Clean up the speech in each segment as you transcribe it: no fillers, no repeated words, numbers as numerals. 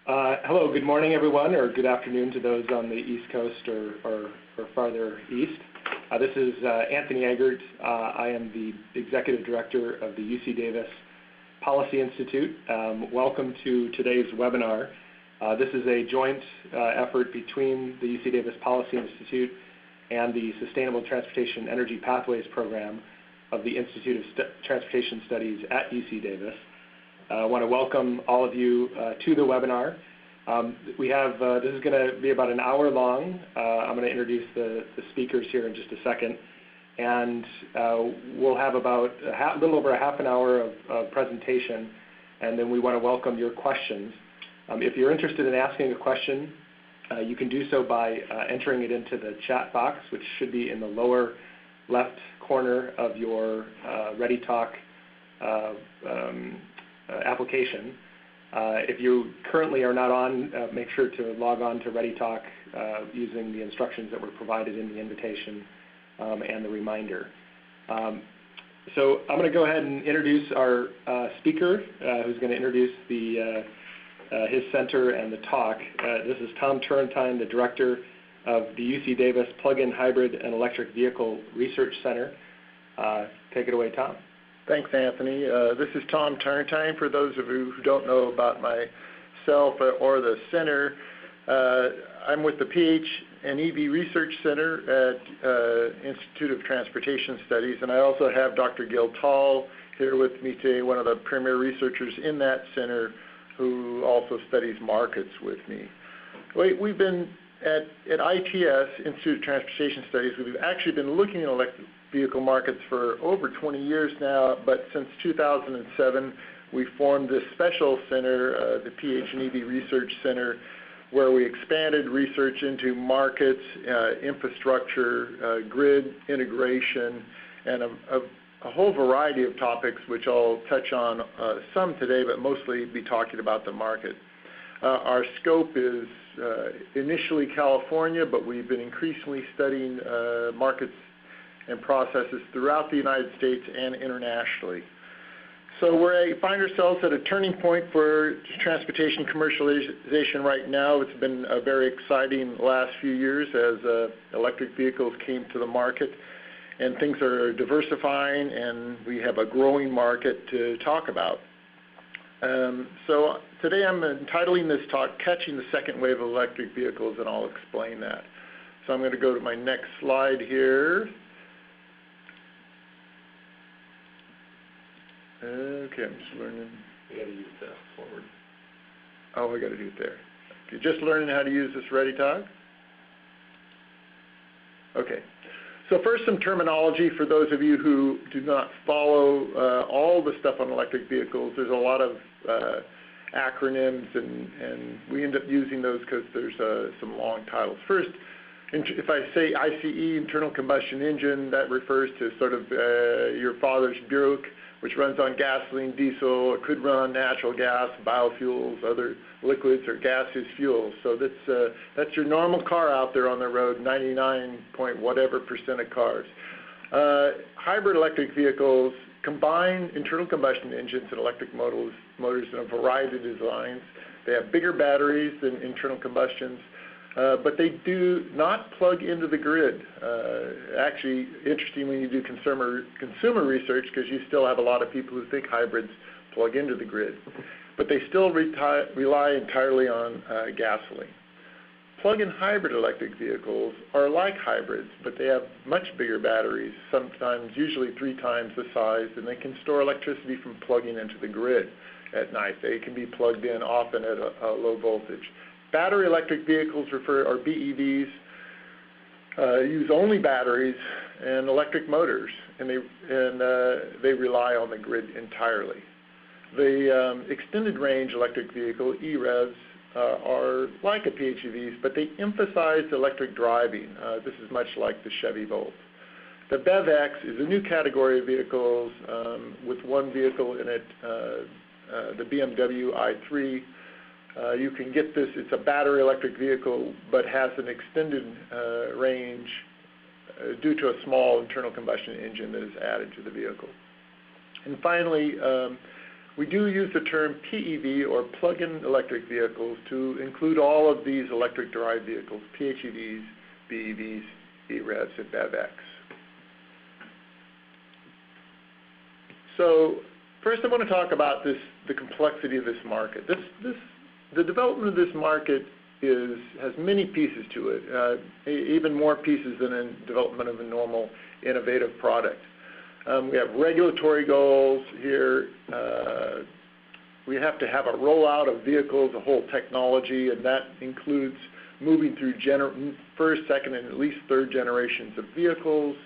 Hello, good morning everyone, or good afternoon to those on the East Coast or farther east. This is Anthony Eggert. I am the Executive Director of the UC Davis Policy Institute. Welcome to today's webinar. This is a joint effort between the UC Davis Policy Institute and the Sustainable Transportation Energy Pathways Program of the Institute of Transportation Studies at UC Davis. I want to welcome all of you to the webinar. This is going to be about an hour long. I'm going to introduce the speakers here in just a second. And we'll have about a little over a half an hour of presentation, and then we want to welcome your questions. If you're interested in asking a question, you can do so by entering it into the chat box, which should be in the lower left corner of your ReadyTalk application. If you currently are not on, make sure to log on to ReadyTalk using the instructions that were provided in the invitation and the reminder. So I'm going to go ahead and introduce our speaker, who's going to introduce his center and the talk. This is Tom Turrentine, the director of the UC Davis Plug-in Hybrid and Electric Vehicle Research Center. Take it away, Tom. Thanks, Anthony. This is Tom Turrentine. For those of you who don't know about myself or the center, I'm with the PH and EV Research Center at Institute of Transportation Studies, and I also have Dr. Gil Tal here with me today, one of the premier researchers in that center who also studies markets with me. We've been at ITS, Institute of Transportation Studies, we've actually been looking at electric vehicle markets for over 20 years now, but since 2007 we formed this special center, the PH and EV Research Center, where we expanded research into markets, infrastructure, grid integration, and a whole variety of topics which I'll touch on some today, but mostly be talking about the market. Our scope is initially California, but we've been increasingly studying markets and processes throughout the United States and internationally. So we find ourselves at a turning point for transportation commercialization right now. It's been a very exciting last few years as electric vehicles came to the market, and things are diversifying, and we have a growing market to talk about. So today I'm entitling this talk, Catching the Second Wave of Electric Vehicles, and I'll explain that. So I'm going to go to my next slide here. Okay, I'm just learning. You got to use the forward. Oh, I got to do it there. Okay, just learning how to use this ReadyTalk. Okay. So first, some terminology for those of you who do not follow all the stuff on electric vehicles. There's a lot of acronyms, and we end up using those because there's some long titles. First, if I say ICE, internal combustion engine, that refers to sort of your father's Buick, which runs on gasoline, diesel. It could run on natural gas, biofuels, other liquids, or gaseous fuels. So that's your normal car out there on the road, 99 point whatever % of cars. Hybrid electric vehicles combine internal combustion engines and electric motors in a variety of designs. They have bigger batteries than internal combustions, but they do not plug into the grid. Actually, interesting when you do consumer research, because you still have a lot of people who think hybrids plug into the grid, but they still rely entirely on gasoline. Plug-in hybrid electric vehicles are like hybrids, but they have much bigger batteries, sometimes usually 3 times the size, and they can store electricity from plugging into the grid at night. They can be plugged in often at a low voltage. Battery electric vehicles, or BEVs, use only batteries and electric motors, and they rely on the grid entirely. The extended range electric vehicle, EREVs, are like a PHEVs, but they emphasize electric driving. This is much like the Chevy Volt. The BEVX is a new category of vehicles with one vehicle in it, the BMW i3. You can get this, it's a battery electric vehicle, but has an extended range due to a small internal combustion engine that is added to the vehicle. And finally, We do use the term PEV, or plug-in electric vehicles, to include all of these electric-derived vehicles, PHEVs, BEVs, EREVs, and BEVX. So first I want to talk about the complexity of this market. The development of this market has many pieces to it, even more pieces than in development of a normal innovative product. We have regulatory goals here. We have to have a rollout of vehicles, a whole technology, and that includes moving through first, second, and at least third generations of vehicles.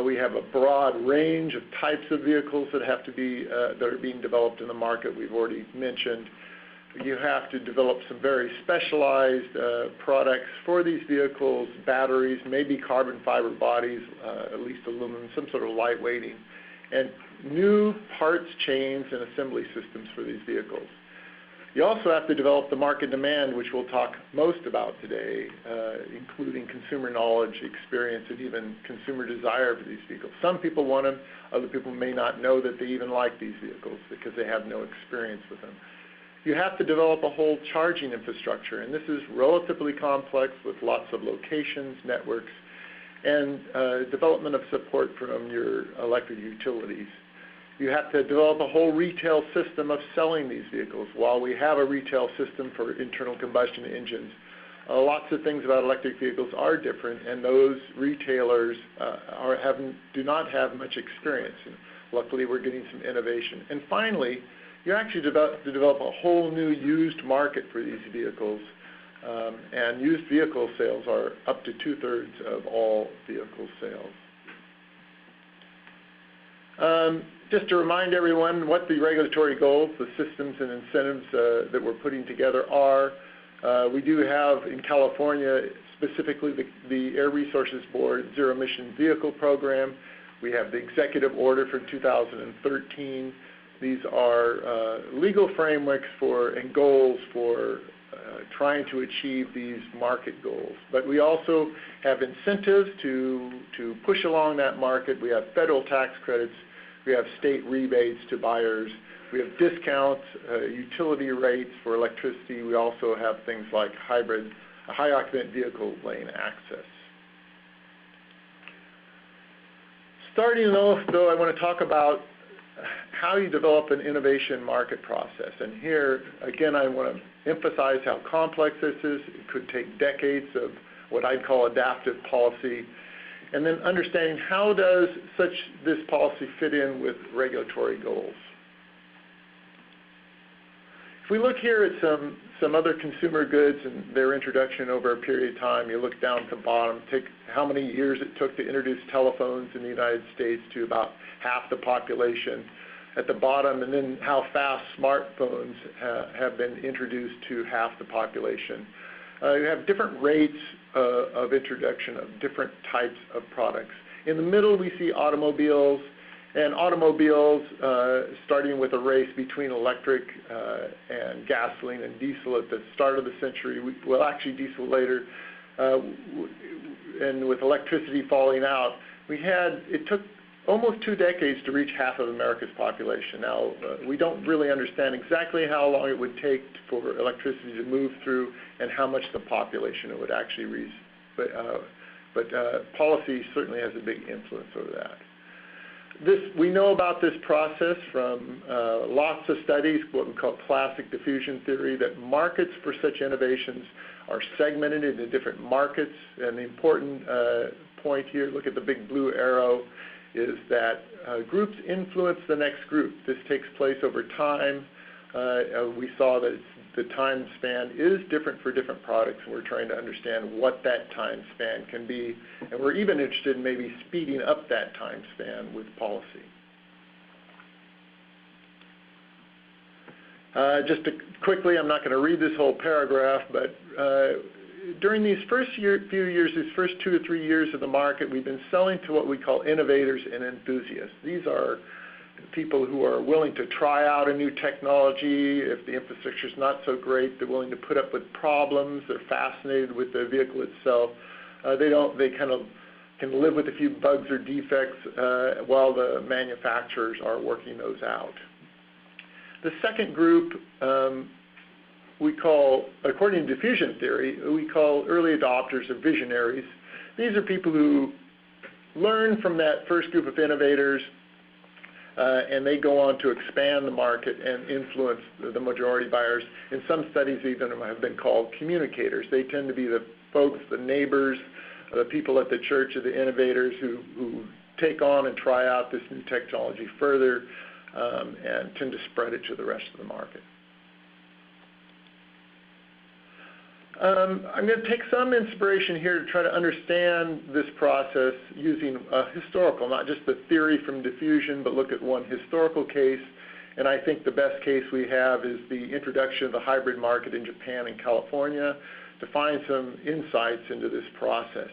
We have a broad range of types of vehicles that have to be that are being developed in the market. We've already mentioned. You have to develop some very specialized products for these vehicles, batteries, maybe carbon fiber bodies, at least aluminum, some sort of lightweighting, and new parts chains and assembly systems for these vehicles. You also have to develop the market demand, which we'll talk most about today, including consumer knowledge, experience, and even consumer desire for these vehicles. Some people want them, other people may not know that they even like these vehicles because they have no experience with them. You have to develop a whole charging infrastructure, and this is relatively complex with lots of locations, networks, and development of support from your electric utilities. You have to develop a whole retail system of selling these vehicles. While we have a retail system for internal combustion engines, lots of things about electric vehicles are different, and those retailers do not have much experience. And luckily, we're getting some innovation. And finally, you actually develop a whole new used market for these vehicles, and used vehicle sales are up to 2/3 of all vehicle sales. Just to remind everyone what the regulatory goals, the systems and incentives that we're putting together are. We do have in California, specifically the Air Resources Board Zero Emission Vehicle Program. We have the executive order from 2013. These are legal frameworks and goals for trying to achieve these market goals. But we also have incentives to push along that market. We have federal tax credits. We have state rebates to buyers. We have discounts, utility rates for electricity. We also have things like high-octane vehicle lane access. Starting off, though, I want to talk about how you develop an innovation market process. And here, again, I want to emphasize how complex this is. It could take decades of what I'd call adaptive policy. And then understanding how does this policy fit in with regulatory goals. If we look here at some other consumer goods and their introduction over a period of time, you look down at the bottom, take how many years it took to introduce telephones in the United States to about half the population at the bottom, and then how fast smartphones have been introduced to half the population. You have different rates of introduction of different types of products. In the middle, we see automobiles, and automobiles starting with a race between electric and gasoline and diesel at the start of the century. Well, actually diesel later, and with electricity falling out, it took almost 2 decades to reach half of America's population. Now, we don't really understand exactly how long it would take for electricity to move through and how much the population it would actually reach. But policy certainly has a big influence over that. We know about this process from lots of studies, what we call classic diffusion theory, that markets for such innovations are segmented into different markets. And the important point here, look at the big blue arrow, is that groups influence the next group. This takes place over time. We saw that the time span is different for different products, and we're trying to understand what that time span can be. And we're even interested in maybe speeding up that time span with policy. Just quickly, I'm not going to read this whole paragraph, but during these first few years, these first 2 to 3 years of the market, we've been selling to what we call innovators and enthusiasts. These are people who are willing to try out a new technology. If the infrastructure is not so great, they're willing to put up with problems. They're fascinated with the vehicle itself. They kind of can live with a few bugs or defects while the manufacturers are working those out. The second group we call, according to diffusion theory, we call early adopters or visionaries. These are people who learn from that first group of innovators and they go on to expand the market and influence the majority buyers. In some studies even have been called communicators. They tend to be the folks, the neighbors, the people at the church of the innovators who take on and try out this new technology further and tend to spread it to the rest of the market. I'm going to take some inspiration here to try to understand this process using a historical, not just the theory from diffusion, but look at one historical case. And I think the best case we have is the introduction of the hybrid market in Japan and California to find some insights into this process.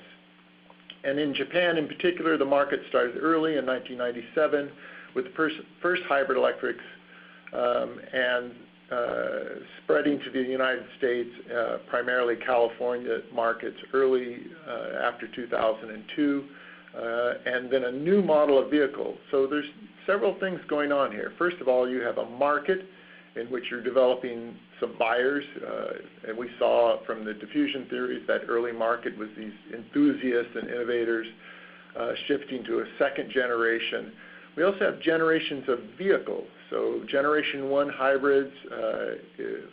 And in Japan in particular, the market started early in 1997 with the first hybrid electrics and spreading to the United States, primarily California markets early after 2002, and then a new model of vehicle. So there's several things going on here. First of all, you have a market in which you're developing some buyers, and we saw from the diffusion theories that early market was these enthusiasts and innovators shifting to a second generation. We also have generations of vehicles. So generation 1 hybrids,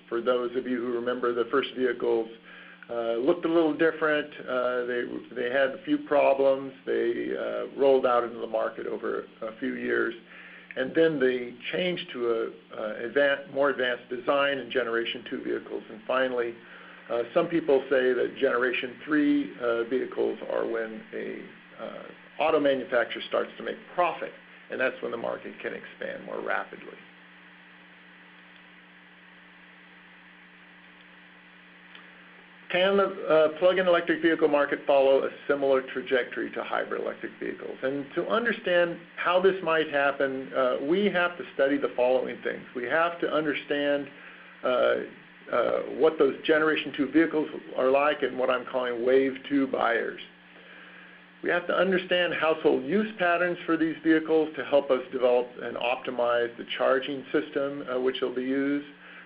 for those of you who remember the first vehicles, looked a little different. They had a few problems. They rolled out into the market over a few years. And then they changed to a more advanced design in generation 2 vehicles. And finally, some people say that generation 3 vehicles are when a auto manufacturer starts to make profit. And that's when the market can expand more rapidly. Can the plug-in electric vehicle market follow a similar trajectory to hybrid electric vehicles? And to understand how this might happen, we have to study the following things. We have to understand what those generation 2 vehicles are like and what I'm calling wave 2 buyers. We have to understand household use patterns for these vehicles to help us develop and optimize the charging system which will be used.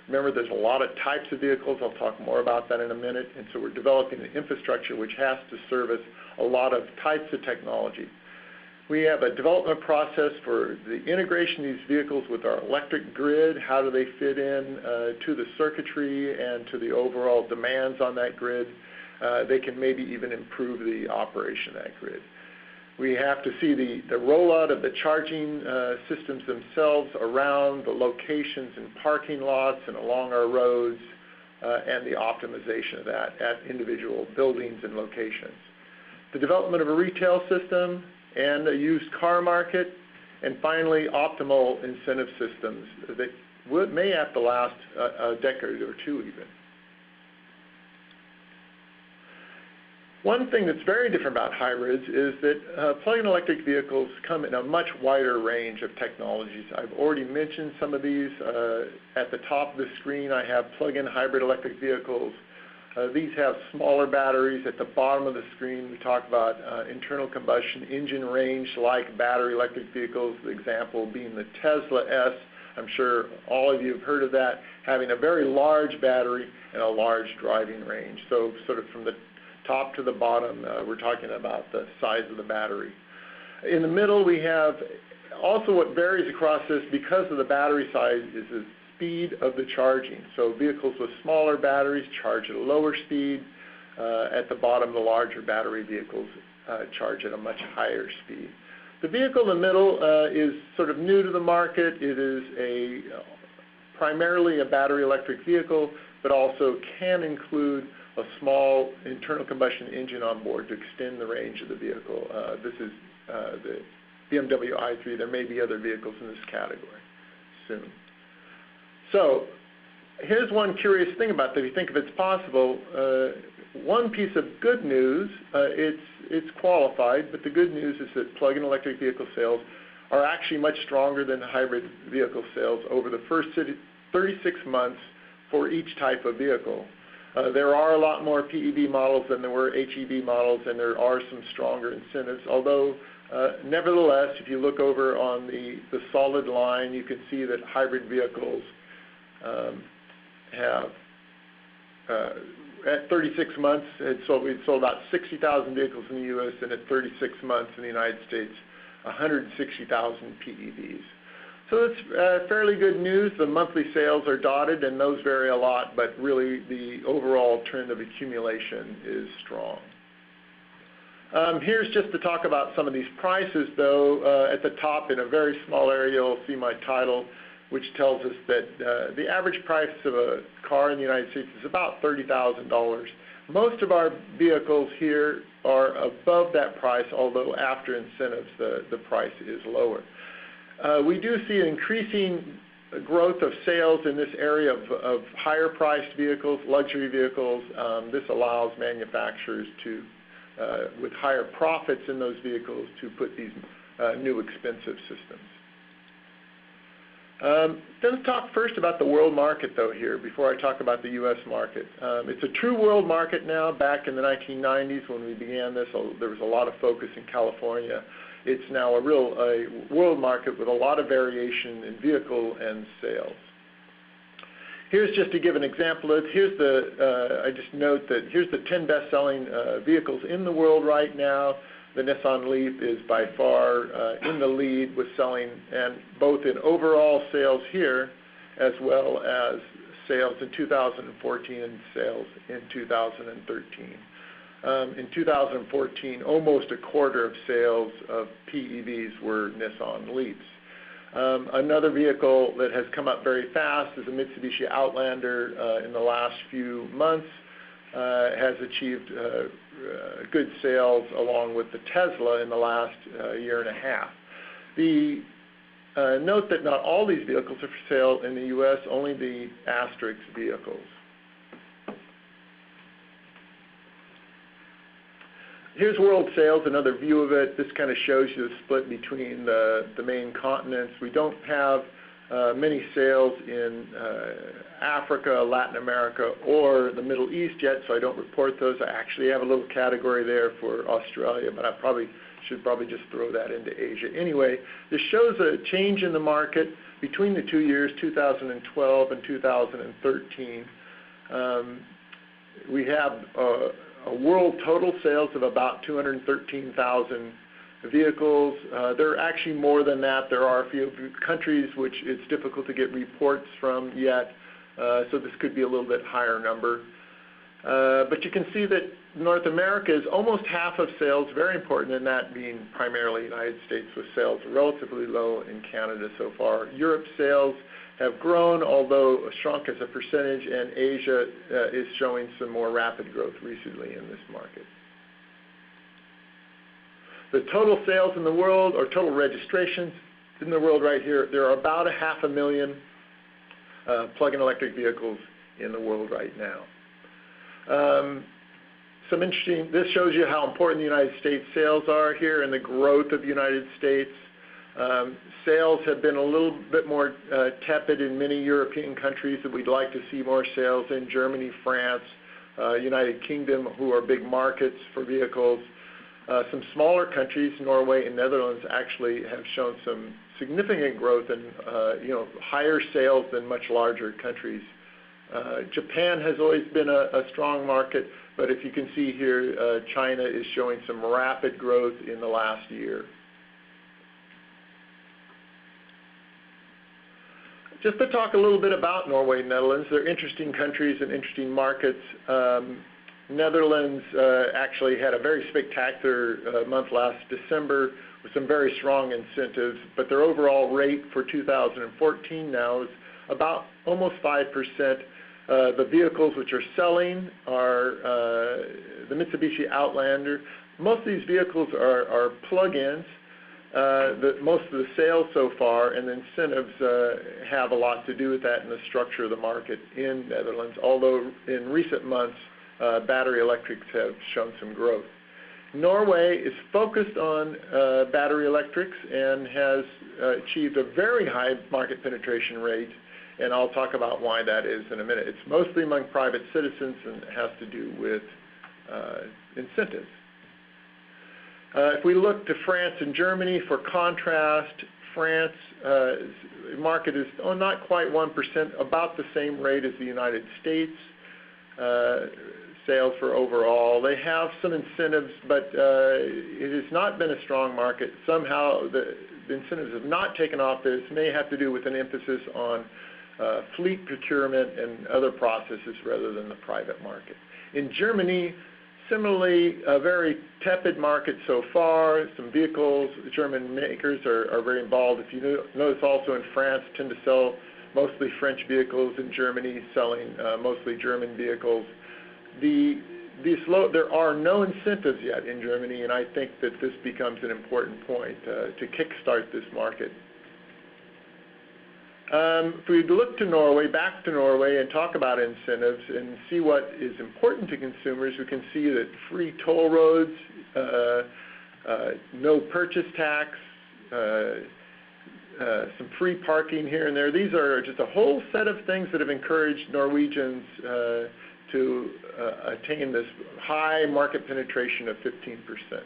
Remember, there's a lot of types of vehicles. I'll talk more about that in a minute. And so we're developing an infrastructure which has to service a lot of types of technology. We have a development process for the integration of these vehicles with our electric grid. How do they fit in to the circuitry and to the overall demands on that grid? They can maybe even improve the operation of that grid. We have to see the rollout of the charging systems themselves around the locations and parking lots and along our roads and the optimization of that at individual buildings and locations. The development of a retail system and a used car market, and finally optimal incentive systems that may have to last a decade or two even. One thing that's very different about hybrids is that plug-in electric vehicles come in a much wider range of technologies. I've already mentioned some of these. At the top of the screen, I have plug-in hybrid electric vehicles. These have smaller batteries. At the bottom of the screen, we talk about internal combustion engine range like battery electric vehicles, the example being the Tesla S. I'm sure all of you have heard of that, having a very large battery and a large driving range. So sort of from the top to the bottom, we're talking about the size of the battery. In the middle, we have also what varies across this because of the battery size is the speed of the charging. So vehicles with smaller batteries charge at a lower speed. At the bottom, the larger battery vehicles charge at a much higher speed. The vehicle in the middle is sort of new to the market. It is primarily a battery electric vehicle, but also can include a small internal combustion engine on board to extend the range of the vehicle. This is the BMW i3. There may be other vehicles in this category soon. So here's one curious thing about that. If you think if it's possible, one piece of good news, it's qualified, but the good news is that plug-in electric vehicle sales are actually much stronger than hybrid vehicle sales over the first 36 months for each type of vehicle. There are a lot more PEV models than there were HEV models, and there are some stronger incentives, although nevertheless, if you look over on the solid line, you can see that hybrid vehicles have at 36 months, we'd sold about 60,000 vehicles in the U.S., and at 36 months in the United States, 160,000 PEVs. So it's fairly good news. The monthly sales are dotted, and those vary a lot, but really the overall trend of accumulation is strong. Here's just to talk about some of these prices, though. At the top, in a very small area, you'll see my title, which tells us that the average price of a car in the United States is about $30,000. Most of our vehicles here are above that price, although after incentives the price is lower. We do see an increasing growth of sales in this area of higher priced vehicles, luxury vehicles. This allows manufacturers to, with higher profits in those vehicles, to put these new expensive systems. Let's talk first about the world market, though, here, before I talk about the U.S. market. It's a true world market now. Back in the 1990s when we began this, there was a lot of focus in California. It's now a world market with a lot of variation in vehicle and sales. Here's just to give an example of, I just note that here's the 10 best-selling vehicles in the world right now. The Nissan Leaf is by far in the lead with selling, and both in overall sales here, as well as sales in 2014 and sales in 2013. In 2014, almost a quarter of sales of PEVs were Nissan Leafs. Another vehicle that has come up very fast is a Mitsubishi Outlander. In the last few months has achieved good sales along with the Tesla in the last year and a half. Note that not all these vehicles are for sale in the U.S., only the asterisk vehicles. Here's world sales, another view of it. This kind of shows you the split between the main continents. We don't have many sales in Africa, Latin America, or the Middle East yet, so I don't report those. I actually have a little category there for Australia, but I should probably just throw that into Asia. Anyway, this shows a change in the market between the 2 years, 2012 and 2013. We have a world total sales of about 213,000 vehicles. There are actually more than that. There are a few countries which it's difficult to get reports from yet, so this could be a little bit higher number. But you can see that North America is almost half of sales, very important in that being primarily United States, with sales relatively low in Canada so far. Europe sales have grown, although shrunk as a percentage, and Asia is showing some more rapid growth recently in this market. The total sales in the world, or total registrations in the world right here, there are about 500,000 plug-in electric vehicles in the world right now. This shows you how important the United States sales are here and the growth of the United States. Sales have been a little bit more tepid in many European countries that we'd like to see more sales in: Germany, France, United Kingdom, who are big markets for vehicles. Some smaller countries, Norway and Netherlands, actually have shown some significant growth and higher sales than much larger countries. Japan has always been a strong market, but if you can see here, China is showing some rapid growth in the last year. Just to talk a little bit about Norway and Netherlands, they're interesting countries and interesting markets. Netherlands actually had a very spectacular month last December with some very strong incentives, but their overall rate for 2014 now is about almost 5%. The vehicles which are selling are the Mitsubishi Outlander. Most of these vehicles are plug-ins. Most of the sales so far and the incentives have a lot to do with that in the structure of the market in Netherlands, although in recent months battery electrics have shown some growth. Norway is focused on battery electrics and has achieved a very high market penetration rate, and I'll talk about why that is in a minute. It's mostly among private citizens and has to do with incentives. If we look to France and Germany, for contrast, France market is not quite 1%, about the same rate as the United States. Sales for overall. They have some incentives, but it has not been a strong market. Somehow the incentives have not taken off. This may have to do with an emphasis on fleet procurement and other processes rather than the private market. In Germany, similarly, a very tepid market so far. Some vehicles, German makers are very involved. If you notice also in France, tend to sell mostly French vehicles. In Germany, selling mostly German vehicles. There are no incentives yet in Germany, and I think that this becomes an important point to kickstart this market. If we look to Norway, back to Norway, and talk about incentives and see what is important to consumers, we can see that free toll roads, no purchase tax, some free parking here and there. These are just a whole set of things that have encouraged Norwegians to attain this high market penetration of 15%.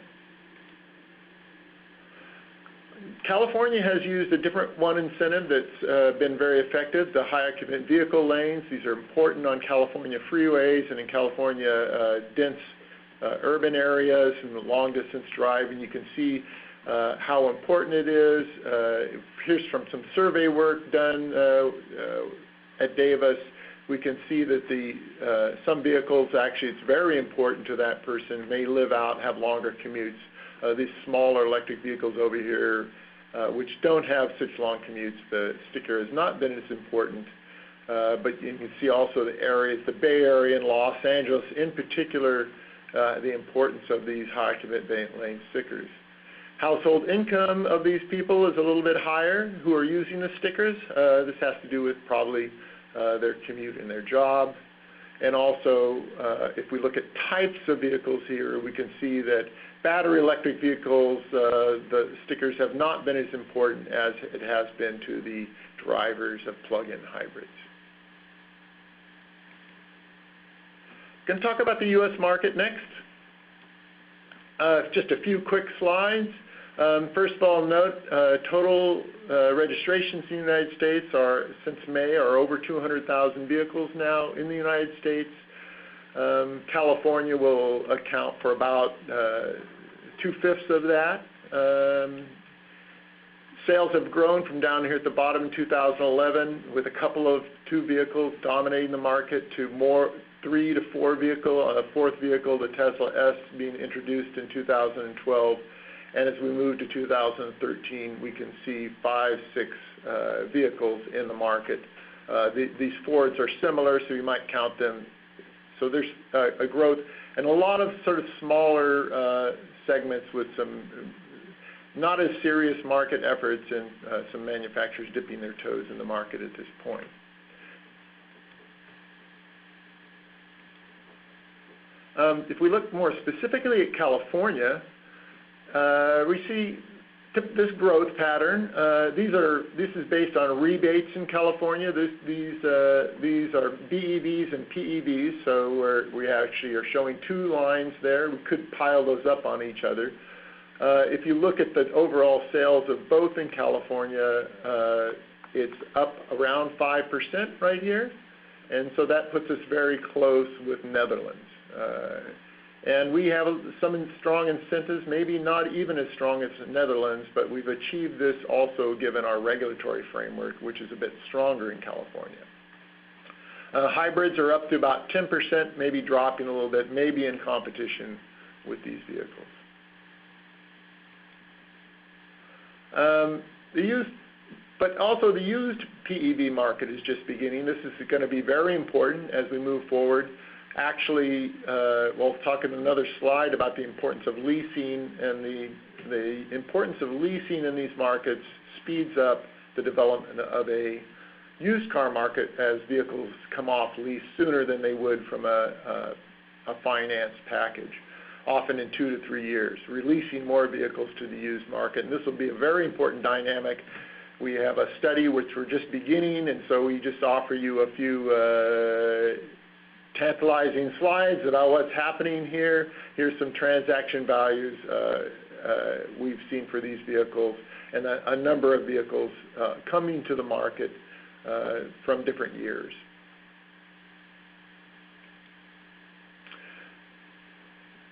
California has used a different incentive that's been very effective, the high occupant vehicle lanes. These are important on California freeways and in California dense urban areas and the long distance driving. You can see how important it is. Here's from some survey work done at Davis. We can see that some vehicles, actually it's very important to that person, may live out, have longer commutes. These smaller electric vehicles over here, which don't have such long commutes, the sticker has not been as important. But you can see also the areas, the Bay Area and Los Angeles in particular, the importance of these high occupant lane stickers. Household income of these people is a little bit higher who are using the stickers. This has to do with probably their commute and their job. And also, if we look at types of vehicles here, we can see that battery electric vehicles, the stickers have not been as important as it has been to the drivers of plug-in hybrids. Going to talk about the U.S. market next. Just a few quick slides. First of all, note total registrations in the United States since May are over 200,000 vehicles now in the United States. California will account for about 2/5 of that. Sales have grown from down here at the bottom in 2011 with two vehicles dominating the market to more 3 to 4 vehicle, a fourth vehicle, the Tesla S, being introduced in 2012. And as we move to 2013, we can see 5, 6 vehicles in the market. These Fords are similar, so you might count them. So there's a growth and a lot of sort of smaller segments with some not as serious market efforts and some manufacturers dipping their toes in the market at this point. If we look more specifically at California, we see this growth pattern. This is based on rebates in California. These are BEVs and PEVs, so we actually are showing 2 lines there. We could pile those up on each other. If you look at the overall sales of both in California, it's up around 5% right here, and so that puts us very close with Netherlands. And we have some strong incentives, maybe not even as strong as the Netherlands, but we've achieved this also given our regulatory framework, which is a bit stronger in California. Hybrids are up to about 10%, maybe dropping a little bit, maybe in competition with these vehicles. But also the used PEV market is just beginning. This is going to be very important as we move forward. Actually, we'll talk in another slide about the importance of leasing, and the importance of leasing in these markets speeds up the development of a used car market as vehicles come off lease sooner than they would from a finance package, often in 2 to 3 years, releasing more vehicles to the used market. And this will be a very important dynamic. We have a study which we're just beginning, and so we just offer you a few tantalizing slides about what's happening here. Here's some transaction values we've seen for these vehicles, and a number of vehicles coming to the market from different years.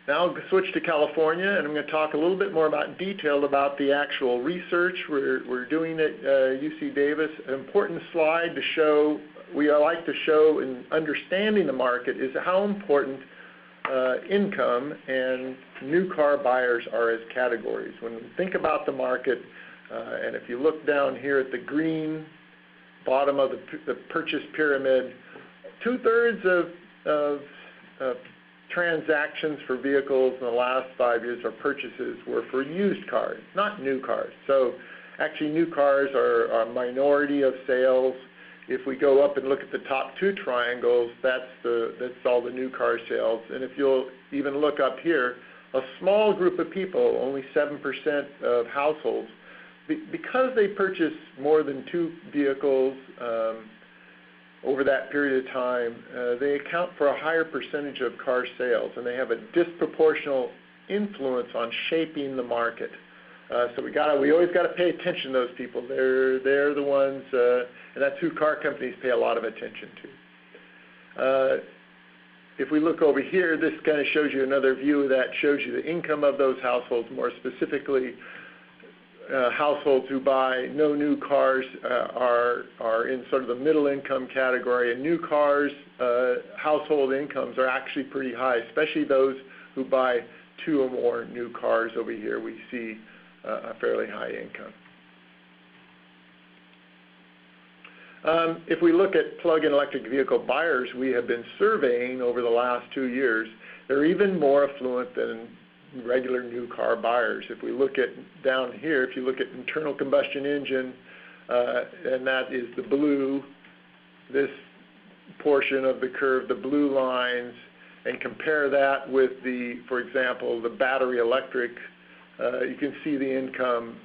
Now I'll switch to California, and I'm going to talk a little bit more about detail about the actual research we're doing at UC Davis. An important slide to show, we like to show in understanding the market, is how important income and new car buyers are as categories. When we think about the market, and if you look down here at the green bottom of the purchase pyramid, 2/3 of transactions for vehicles in the last 5 years, or purchases, were for used cars, not new cars. So actually new cars are a minority of sales. If we go up and look at the top two triangles, that's all the new car sales. And if you'll even look up here, a small group of people, only 7% of households, because they purchase more than 2 vehicles over that period of time, they account for a higher percentage of car sales, and they have a disproportional influence on shaping the market. So we always got to pay attention to those people. They're the ones, and that's who car companies pay a lot of attention to. If we look over here, this kind of shows you another view of that, shows you the income of those households, more specifically households who buy no new cars are in sort of the middle income category, and new cars household incomes are actually pretty high, especially those who buy 2 or more new cars. Over here we see a fairly high income. If we look at plug-in electric vehicle buyers we have been surveying over the last 2 years, they're even more affluent than regular new car buyers. If we look at down here, if you look at internal combustion engine, and that is the blue, this portion of the curve, the blue lines, and compare that with the, for example, the battery electric, you can see the income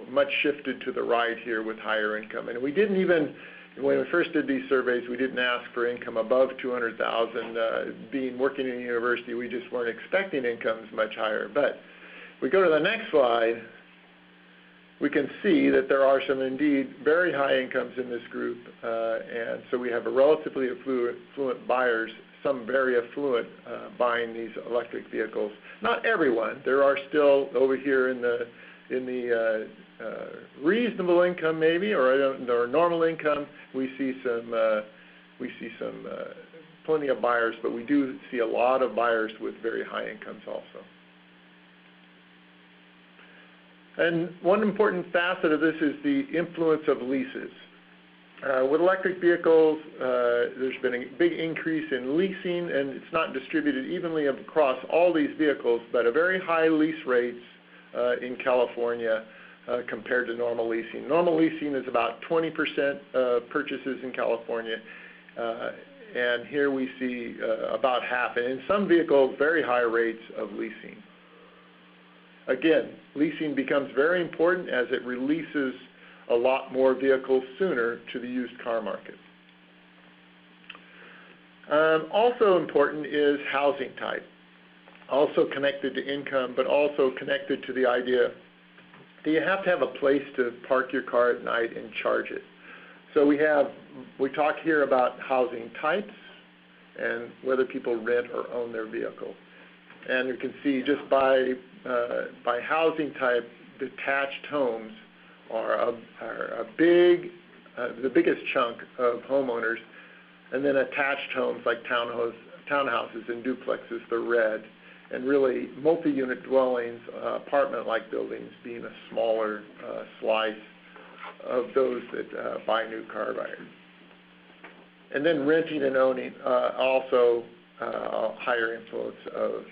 much shifted to the right here with higher income. And we didn't even, when we first did these surveys, we didn't ask for income above $200,000. Working in a university, we just weren't expecting incomes much higher. But if we go to the next slide, we can see that there are some indeed very high incomes in this group, and so we have a relatively affluent buyers, some very affluent buying these electric vehicles. Not everyone. There are still over here in the reasonable income maybe, or normal income, we see some plenty of buyers, but we do see a lot of buyers with very high incomes also. And one important facet of this is the influence of leases. With electric vehicles, there's been a big increase in leasing, and it's not distributed evenly across all these vehicles, but a very high lease rates in California compared to normal leasing. Normal leasing is about 20% of purchases in California, and here we see about half, and in some vehicles, very high rates of leasing. Again, leasing becomes very important as it releases a lot more vehicles sooner to the used car market. Also important is housing type, also connected to income, but also connected to the idea that you have to have a place to park your car at night and charge it. So we talk here about housing types and whether people rent or own their vehicle. And you can see just by housing type, detached homes are the biggest chunk of homeowners, and then attached homes like townhouses and duplexes, the red, and really multi-unit dwellings, apartment-like buildings being a smaller slice of those that buy new car buyers. And then renting and owning, also a higher influence of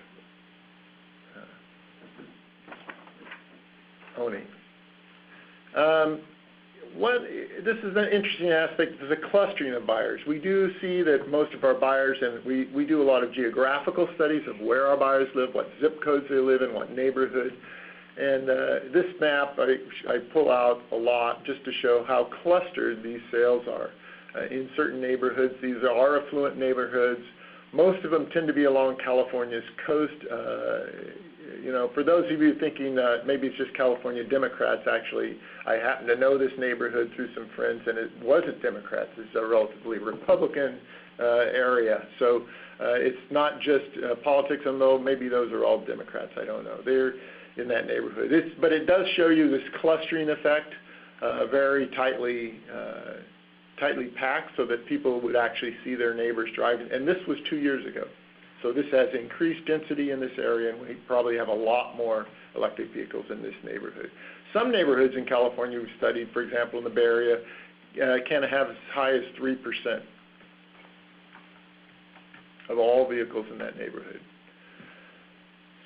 owning. This is an interesting aspect, the clustering of buyers. We do see that most of our buyers, and we do a lot of geographical studies of where our buyers live, what zip codes they live in, what neighborhood. And this map I pull out a lot just to show how clustered these sales are. In certain neighborhoods, these are affluent neighborhoods. Most of them tend to be along California's coast. for those of you thinking that maybe it's just California Democrats, actually, I happen to know this neighborhood through some friends, and it wasn't Democrats. It's a relatively Republican area. So it's not just politics, although maybe those are all Democrats. I don't know. They're in that neighborhood. But it does show you this clustering effect, very tightly packed, so that people would actually see their neighbors driving. And this was 2 years ago. So this has increased density in this area, and we probably have a lot more electric vehicles in this neighborhood. Some neighborhoods in California we've studied, for example, in the Bay Area, can have as high as 3% of all vehicles in that neighborhood.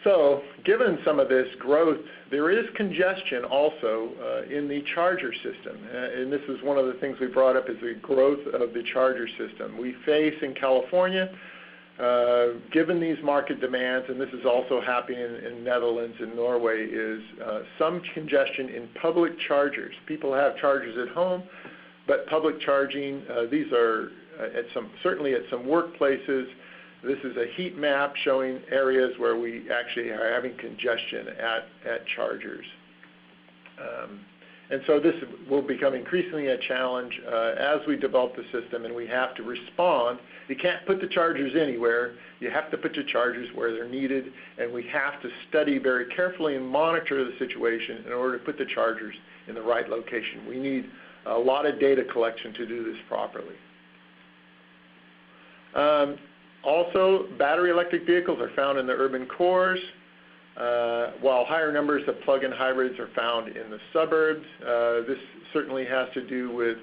So given some of this growth, there is congestion also in the charger system. And this is one of the things we brought up, is the growth of the charger system. We face in California, given these market demands, and this is also happening in Netherlands and Norway, is some congestion in public chargers. People have chargers at home, but public charging, these are certainly at some workplaces. This is a heat map showing areas where we actually are having congestion at chargers. And so this will become increasingly a challenge as we develop the system, and we have to respond. You can't put the chargers anywhere. You have to put the chargers where they're needed, and we have to study very carefully and monitor the situation in order to put the chargers in the right location. We need a lot of data collection to do this properly. Also, battery electric vehicles are found in the urban cores, while higher numbers of plug-in hybrids are found in the suburbs. This certainly has to do with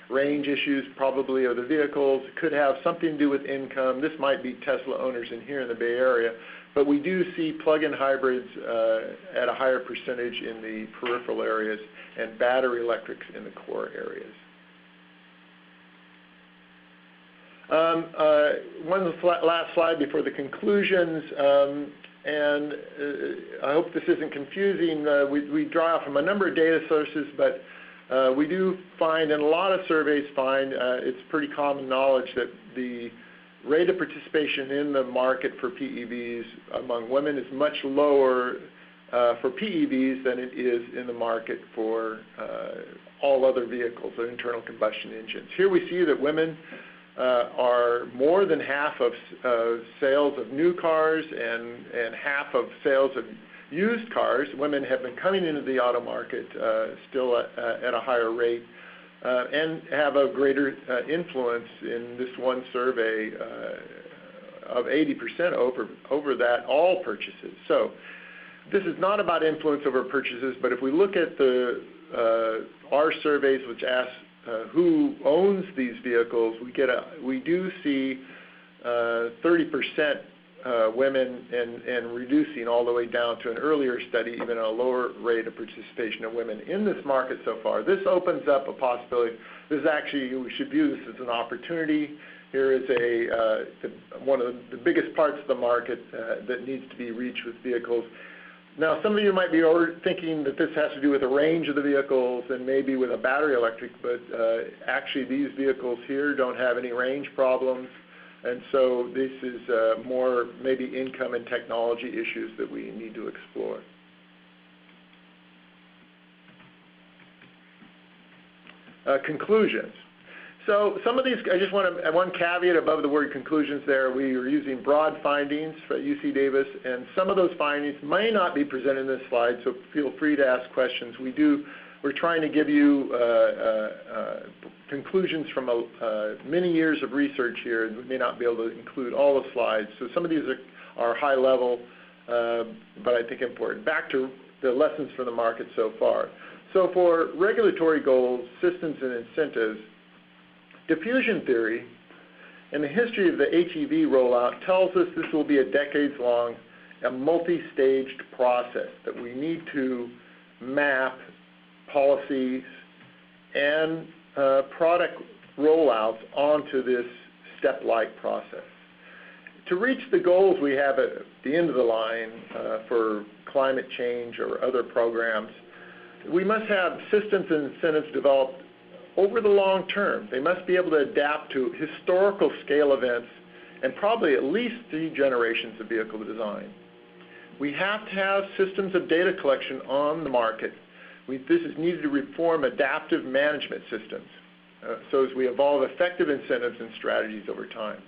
range issues, probably, of the vehicles. It could have something to do with income. This might be Tesla owners in here in the Bay Area, but we do see plug-in hybrids at a higher percentage in the peripheral areas and battery electrics in the core areas. One last slide before the conclusions, and I hope this isn't confusing. We draw from a number of data sources, but we do find, and a lot of surveys find, it's pretty common knowledge that the rate of participation in the market for PEVs among women is much lower for PEVs than it is in the market for all other vehicles, or internal combustion engines. Here we see that women are more than half of sales of new cars and half of sales of used cars. Women have been coming into the auto market still at a higher rate and have a greater influence in this one survey of 80% over that all purchases. So this is not about influence over purchases, but if we look at our surveys, which ask who owns these vehicles, we do see 30% women and reducing all the way down to an earlier study, even a lower rate of participation of women in this market so far. This opens up a possibility. This is actually, we should view this as an opportunity. Here is one of the biggest parts of the market that needs to be reached with vehicles. Now, some of you might be thinking that this has to do with the range of the vehicles and maybe with a battery electric, but actually these vehicles here don't have any range problems, and so this is more maybe income and technology issues that we need to explore. Conclusions. So some of these, I just want to, one caveat above the word conclusions there, we are using broad findings for UC Davis, and some of those findings may not be presented in this slide, so feel free to ask questions. We're trying to give you conclusions from many years of research here, and we may not be able to include all the slides. So some of these are high level, but I think important. Back to the lessons for the market so far. So for regulatory goals, systems, and incentives, diffusion theory and the history of the HEV rollout tells us this will be a decades-long, a multi-staged process that we need to map policies and product rollouts onto this step-like process. To reach the goals we have at the end of the line for climate change or other programs, we must have systems and incentives developed over the long term. They must be able to adapt to historical scale events and probably at least 3 generations of vehicle design. We have to have systems of data collection on the market. This is needed to reform adaptive management systems so as we evolve effective incentives and strategies over time.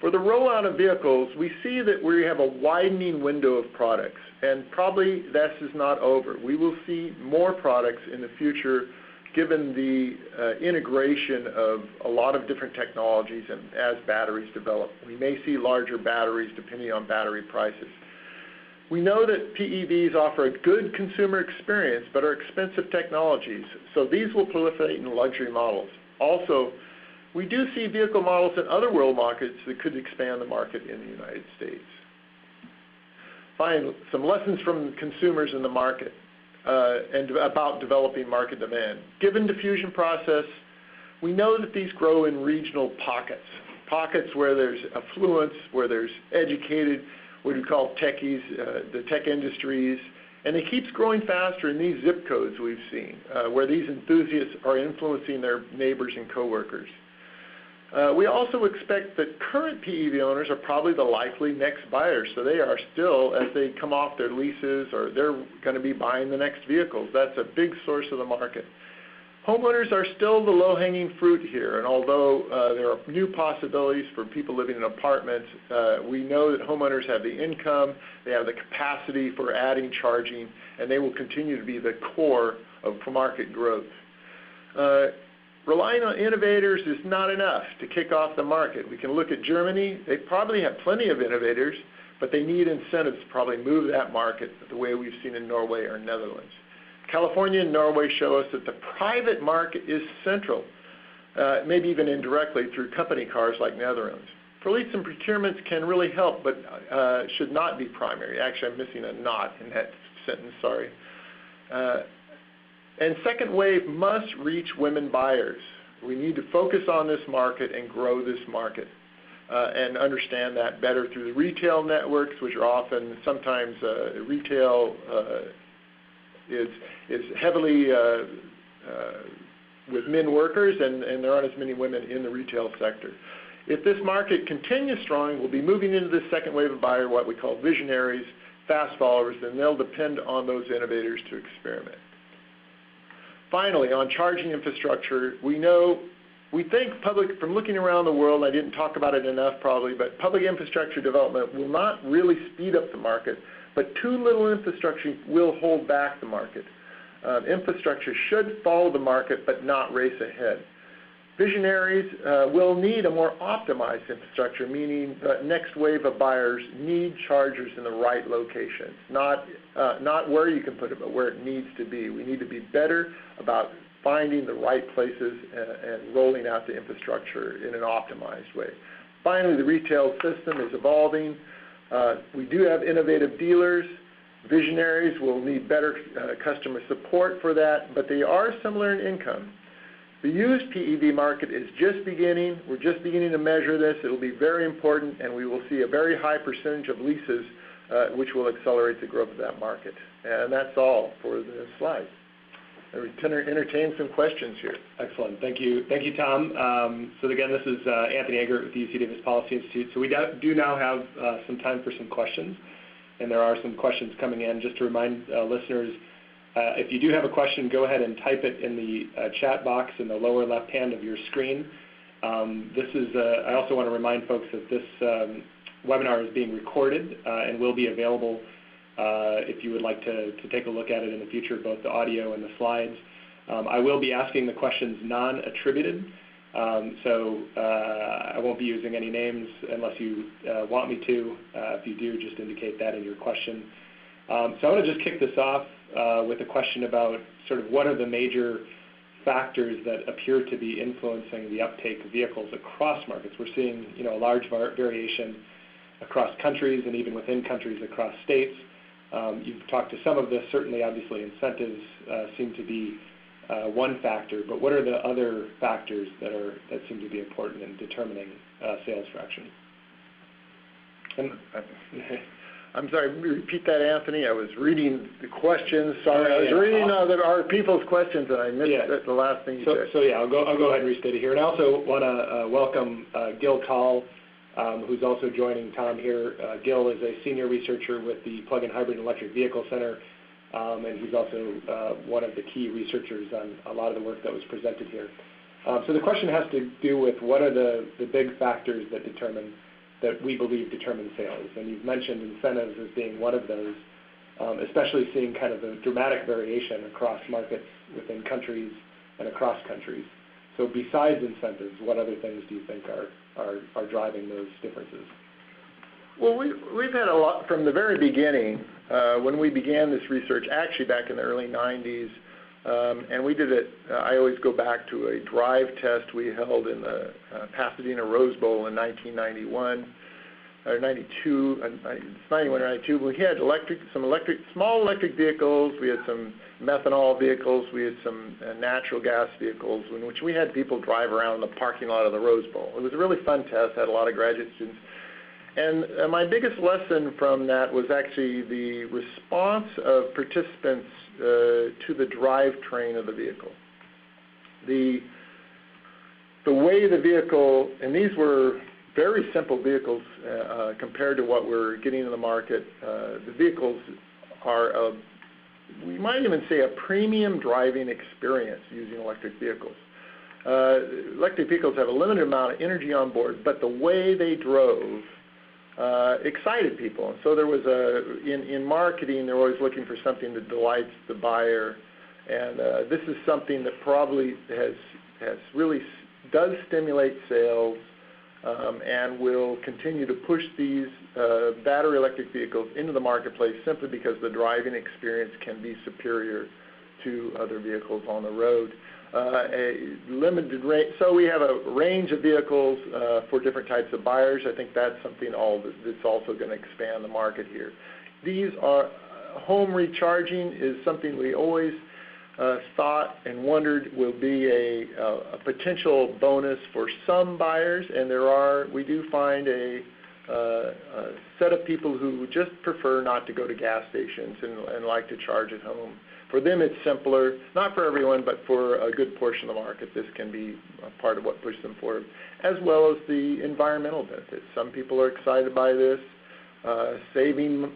For the rollout of vehicles, we see that we have a widening window of products, and probably this is not over. We will see more products in the future given the integration of a lot of different technologies and as batteries develop. We may see larger batteries depending on battery prices. We know that PEVs offer a good consumer experience but are expensive technologies, so these will proliferate in luxury models. Also, we do see vehicle models in other world markets that could expand the market in the United States. Finally, some lessons from consumers in the market and about developing market demand. Given diffusion process, we know that these grow in regional pockets where there's affluence, where there's educated, what we call techies, the tech industries, and it keeps growing faster in these zip codes we've seen, where these enthusiasts are influencing their neighbors and coworkers. We also expect that current PEV owners are probably the likely next buyers, so they are still, as they come off their leases, or they're going to be buying the next vehicles. That's a big source of the market. Homeowners are still the low-hanging fruit here, and although there are new possibilities for people living in apartments, we know that homeowners have the income, they have the capacity for adding charging, and they will continue to be the core of market growth. Relying on innovators is not enough to kick off the market. We can look at Germany. They probably have plenty of innovators, but they need incentives to probably move that market the way we've seen in Norway or Netherlands. California and Norway show us that the private market is central, maybe even indirectly through company cars like Netherlands. Police and procurements can really help, but should not be primary. Actually, I'm missing a not in that sentence, sorry. And second wave must reach women buyers. We need to focus on this market and grow this market and understand that better through the retail networks, which are often, sometimes retail is heavily with men workers, and there aren't as many women in the retail sector. If this market continues strong, we'll be moving into this second wave of buyer, what we call visionaries, fast followers, and they'll depend on those innovators to experiment. Finally, on charging infrastructure, we think from looking around the world, I didn't talk about it enough probably, but public infrastructure development will not really speed up the market, but too little infrastructure will hold back the market. Infrastructure should follow the market, but not race ahead. Visionaries will need a more optimized infrastructure, meaning the next wave of buyers need chargers in the right locations, not where you can put it, but where it needs to be. We need to be better about finding the right places and rolling out the infrastructure in an optimized way. Finally, the retail system is evolving. We do have innovative dealers. Visionaries will need better customer support for that, but they are similar in income. The used PEV market is just beginning. We're just beginning to measure this. It will be very important, and we will see a very high percentage of leases, which will accelerate the growth of that market. And that's all for the slide. I entertain some questions here. Excellent. Thank you, Tom. So again, this is Anthony Eggert with the UC Davis Policy Institute. So we do now have some time for some questions, and there are some questions coming in. Just to remind listeners, if you do have a question, go ahead and type it in the chat box in the lower left hand of your screen. I also want to remind folks that this webinar is being recorded and will be available if you would like to take a look at it in the future, both the audio and the slides. I will be asking the questions non-attributed, so I won't be using any names unless you want me to. If you do, just indicate that in your question. So I want to just kick this off with a question about sort of what are the major factors that appear to be influencing the uptake of vehicles across markets. We're seeing, a large variation across countries and even within countries across states. You've talked to some of this. Certainly, obviously, incentives seem to be one factor, but what are the other factors that seem to be important in determining sales traction? I'm sorry, repeat that, Anthony. I was reading the questions. Sorry, I was reading our people's questions, and I missed the last thing you said. So yeah, I'll go ahead and restate it here. And I also want to welcome Gil Tal who's also joining Tom here. Gil is a senior researcher with the Plug-in Hybrid and Electric Vehicle Center, and he's also one of the key researchers on a lot of the work that was presented here. So the question has to do with what are the big factors that we believe determine sales. And you've mentioned incentives as being one of those, especially seeing kind of the dramatic variation across markets within countries and across countries. So besides incentives, what other things do you think are driving those differences? Well, we've had a lot from the very beginning when we began this research, actually back in the early 90s, and we did it, I always go back to a drive test we held in the Pasadena Rose Bowl in 1991, or 92, it's 91 or 92. We had small electric vehicles, we had some methanol vehicles, we had some natural gas vehicles, in which we had people drive around the parking lot of the Rose Bowl. It was a really fun test, had a lot of graduate students. And my biggest lesson from that was actually the response of participants to the drivetrain of the vehicle. The way the vehicle, and these were very simple vehicles compared to what we're getting in the market. The vehicles are, we might even say, a premium driving experience using electric vehicles. Electric vehicles have a limited amount of energy on board, but the way they drove excited people. And so there was in marketing, they're always looking for something that delights the buyer. And this is something that probably does stimulate sales and will continue to push these battery electric vehicles into the marketplace simply because the driving experience can be superior to other vehicles on the road. A limited range, so we have a range of vehicles for different types of buyers. I think that's something that's also going to expand the market here. These are home recharging is something we always thought and wondered will be a potential bonus for some buyers, and we do find a set of people who just prefer not to go to gas stations and like to charge at home. For them, it's simpler, not for everyone, but for a good portion of the market, this can be a part of what pushes them forward, as well as the environmental benefits. Some people are excited by this, saving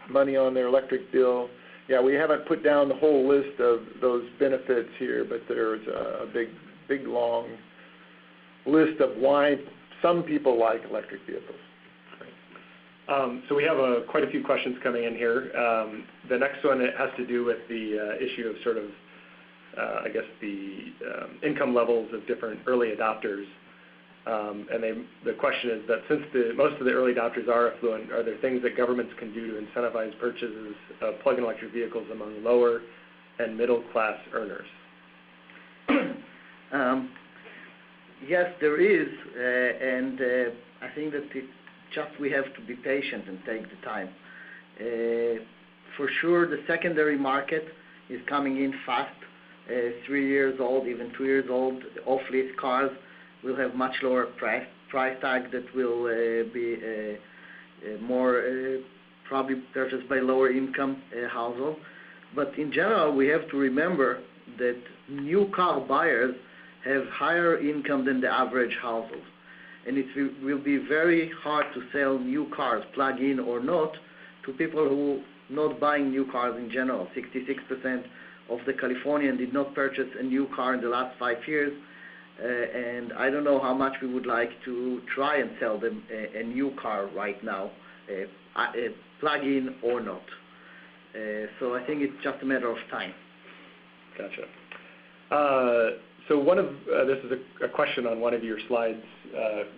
money on their electric bill. Yeah, we haven't put down the whole list of those benefits here, but there's a big, long list of why some people like electric vehicles. So we have quite a few questions coming in here. The next one has to do with the issue of sort of, I guess, the income levels of different early adopters. And the question is that since most of the early adopters are affluent, are there things that governments can do to incentivize purchases of plug-in electric vehicles among lower and middle class earners? Yes, there is, and I think that we have to be patient and take the time. For sure, the secondary market is coming in fast. 3 years old, even 2 years old, off-lease cars will have much lower price tag that will be more probably purchased by lower income households. But in general, we have to remember that new car buyers have higher income than the average household. And it will be very hard to sell new cars, plug-in or not, to people who not buying new cars in general. 66% of the Californians did not purchase a new car in the last 5 years. And I don't know how much we would like to try and sell them a new car right now, plug-in or not. So I think it's just a matter of time. Gotcha. So this is a question on one of your slides.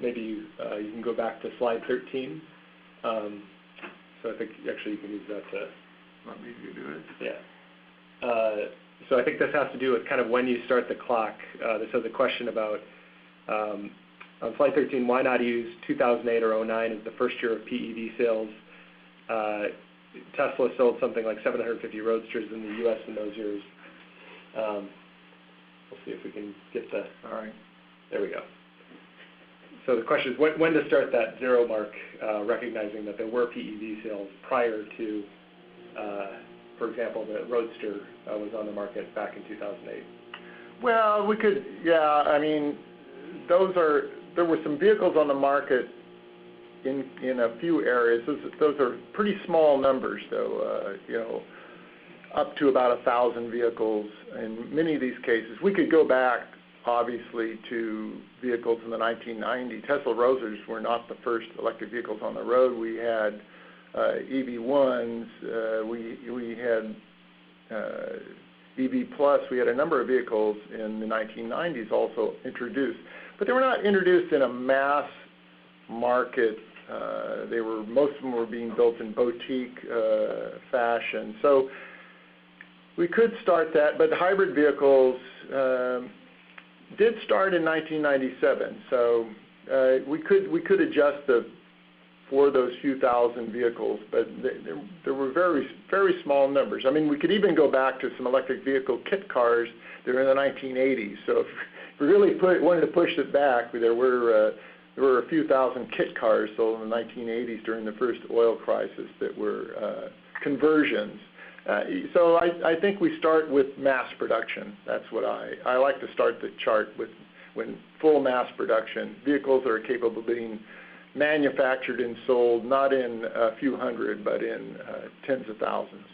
Maybe you can go back to slide 13. So I think actually you can use that to. Want me to do it? Yeah. So I think this has to do with kind of when you start the clock. This has a question about, on slide 13, why not use 2008 or 2009 as the first year of PEV sales? Tesla sold something like 750 Roadsters in the U.S. in those years. We'll see if we can get the, all right, there we go. So the question is when to start that zero mark, recognizing that there were PEV sales prior to, for example, the Roadster was on the market back in 2008. Well, we could, yeah, I mean, there were some vehicles on the market in a few areas. Those are pretty small numbers, though. Up to about 1,000 vehicles in many of these cases. We could go back, obviously, to vehicles in the 1990s. Tesla Rosers were not the first electric vehicles on the road. We had EV1s. We had EV Plus. We had a number of vehicles in the 1990s also introduced, but they were not introduced in a mass market. Most of them were being built in boutique fashion. So we could start that, but hybrid vehicles did start in 1997. So we could adjust for those few thousand vehicles, but there were very, very small numbers. I mean, we could even go back to some electric vehicle kit cars that were in the 1980s. So if we really wanted to push it back, there were a few thousand kit cars sold in the 1980s during the first oil crisis that were conversions. So I think we start with mass production. That's what I like to start the chart with, when full mass production, vehicles that are capable of being manufactured and sold, not in a few hundred, but in tens of thousands.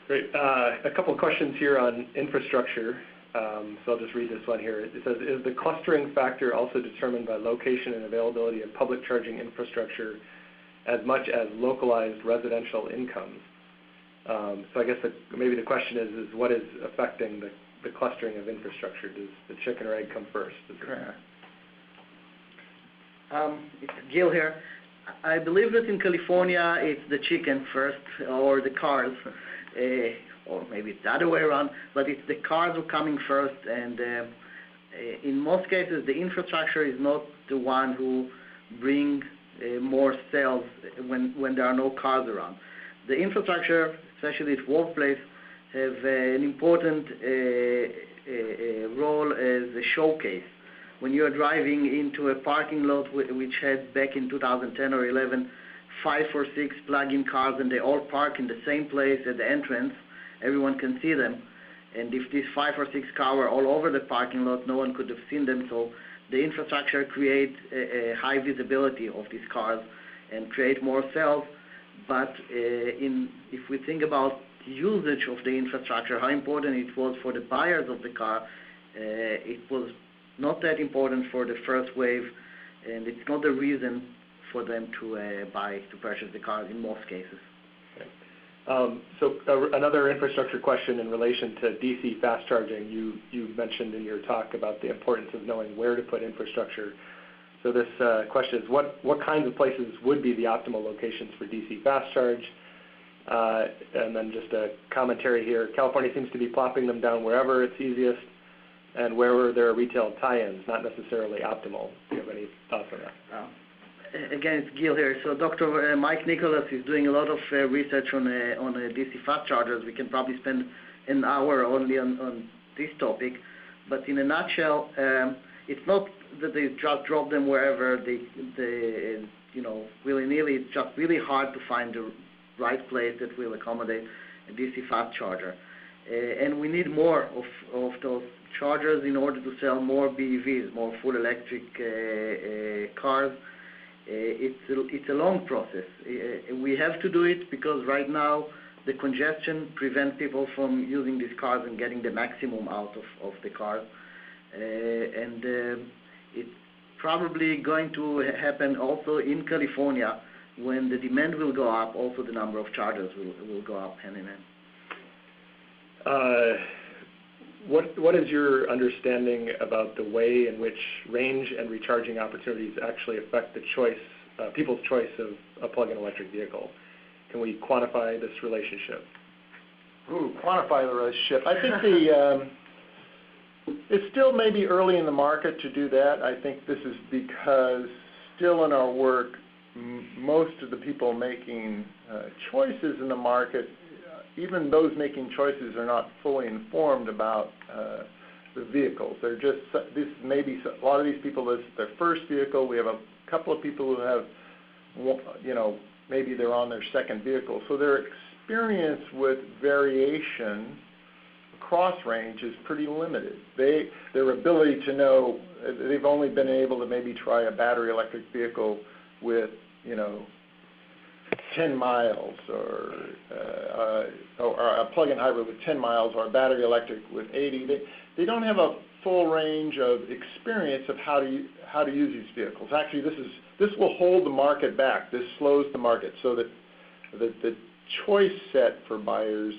Great. A couple of questions here on infrastructure. So I'll just read this one here. It says, is the clustering factor also determined by location and availability of public charging infrastructure as much as localized residential incomes? So I guess maybe the question is what is affecting the clustering of infrastructure? Does the chicken or egg come first? Correct. It's Gil here. I believe that in California it's the chicken first, or the cars, or maybe it's the other way around, but it's the cars who are coming first, and in most cases the infrastructure is not the one who bring more sales when there are no cars around. The infrastructure, especially at workplace, have an important role as a showcase. When you are driving into a parking lot which had back in 2010 or 11 5 or 6 plug-in cars, and they all park in the same place at the entrance, everyone can see them. And if these 5 or 6 cars were all over the parking lot, no one could have seen them. So the infrastructure creates a high visibility of these cars and create more sales. But if we think about usage of the infrastructure, how important it was for the buyers of the car, it was not that important for the first wave, and it's not the reason for them to purchase the car in most cases. Okay. So another infrastructure question in relation to DC fast charging. You mentioned in your talk about the importance of knowing where to put infrastructure. So this question is, what kinds of places would be the optimal locations for DC fast charge? And then just a commentary here. California seems to be plopping them down wherever it's easiest, and where there are retail tie-ins, not necessarily optimal. Do you have any thoughts on that? Again, it's Gil here. So Dr. Mike Nicholas is doing a lot of research on DC fast chargers. We can probably spend an hour only on this topic. But in a nutshell, it's not that they just drop them wherever willy-nilly. It's just really hard to find the right place that will accommodate a DC fast charger. And we need more of those chargers in order to sell more BEVs, more full electric cars. It's a long process. We have to do it because right now the congestion prevents people from using these cars and getting the maximum out of the cars. And it's probably going to happen also in California. When the demand will go up, also the number of chargers will go up hand in hand. What is your understanding about the way in which range and recharging opportunities actually affect the people's choice of a plug-in electric vehicle? Can we quantify this relationship? Quantify the relationship. I think it's still maybe early in the market to do that. I think this is because still in our work, most of the people making choices in the market, even those making choices, are not fully informed about the vehicles. They're just, a lot of these people, this is their first vehicle. We have a couple of people who have, maybe they're on their second vehicle. So their experience with variation across range is pretty limited. Their ability to know, they've only been able to maybe try a battery electric vehicle with, 10 miles, or a plug-in hybrid with 10 miles, or a battery electric with 80. They don't have a full range of experience of how to use these vehicles. Actually, this will hold the market back. This slows the market so that the choice set for buyers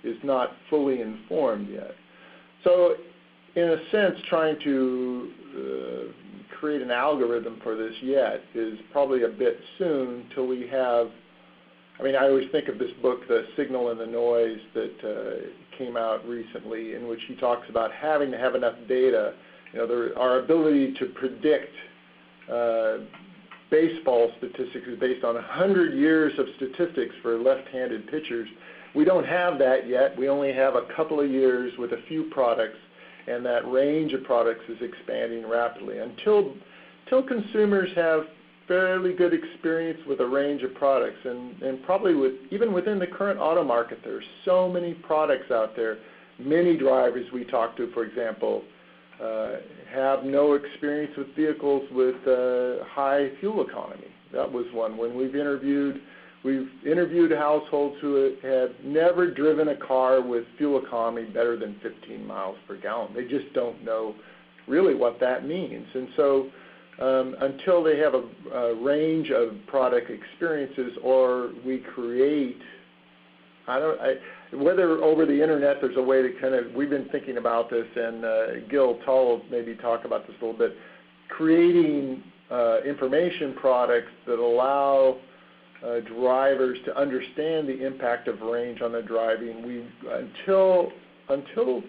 is not fully informed yet. So, in a sense, trying to create an algorithm for this yet is probably a bit soon till we have. I always think of this book, The Signal and the Noise, that came out recently, in which he talks about having to have enough data. Our ability to predict baseball statistics is based on 100 years of statistics for left-handed pitchers. We don't have that yet. We only have a couple of years with a few products, and that range of products is expanding rapidly. Until consumers have fairly good experience with a range of products, and probably even within the current auto market, there are so many products out there. Many drivers we talk to, for example, have no experience with vehicles with high fuel economy. That was one. When we've interviewed households who have never driven a car with fuel economy better than 15 miles per gallon. They just don't know really what that means. And so until they have a range of product experiences, or we create, whether over the internet there's a way to we've been thinking about this, and Gil Tal will maybe talk about this a little bit, creating information products that allow drivers to understand the impact of range on their driving. Until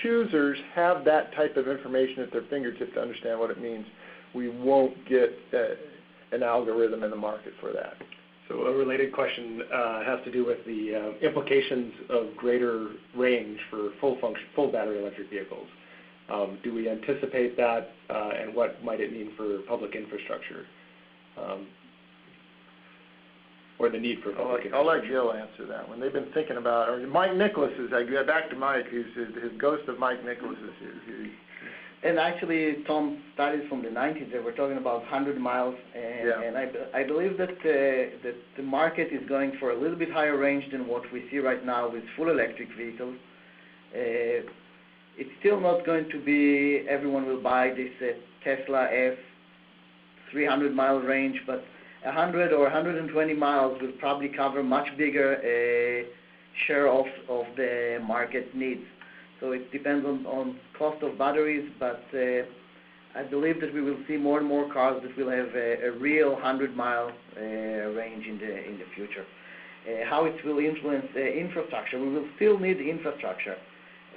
choosers have that type of information at their fingertips to understand what it means, we won't get an algorithm in the market for that. So a related question has to do with the implications of greater range for full battery electric vehicles. Do we anticipate that, and what might it mean for public infrastructure, or the need for public infrastructure? I'll let Gil answer that one. They've been thinking about, or Mike Nicholas back to Mike, his ghost of Mike Nicholas is here. And actually, Tom, studies from the 90s, they were talking about 100 miles, and I believe that the market is going for a little bit higher range than what we see right now with full electric vehicles. It's still not going to be, everyone will buy this Tesla F 300-mile range, but 100 or 120 miles will probably cover much bigger share of the market needs. So it depends on cost of batteries, but I believe that we will see more and more cars that will have a real 100-mile range in the future. How it will influence infrastructure, we will still need infrastructure,